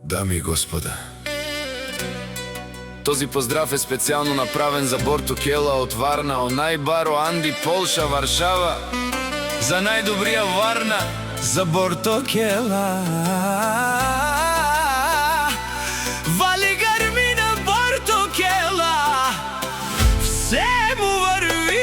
Дами и господа, този поздрав е специјално направен за Борто Кела од Варна, онај баро Анди, Полша, Варшава. За најдобрија Варна, за Борто Кела. Вали гармина Борто Кела, все му върви.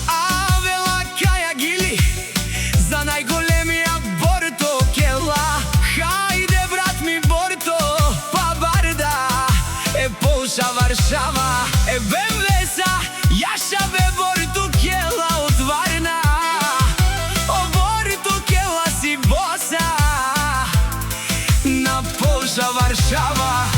Авела каја гили за најголемија Борто Кела. Хајде брат ми Борто, па барда е Полша, Варшава, е Бемвеса, јаша бе Борто Кела од Варна. О Борто Кела си боса на Полша, Варшава.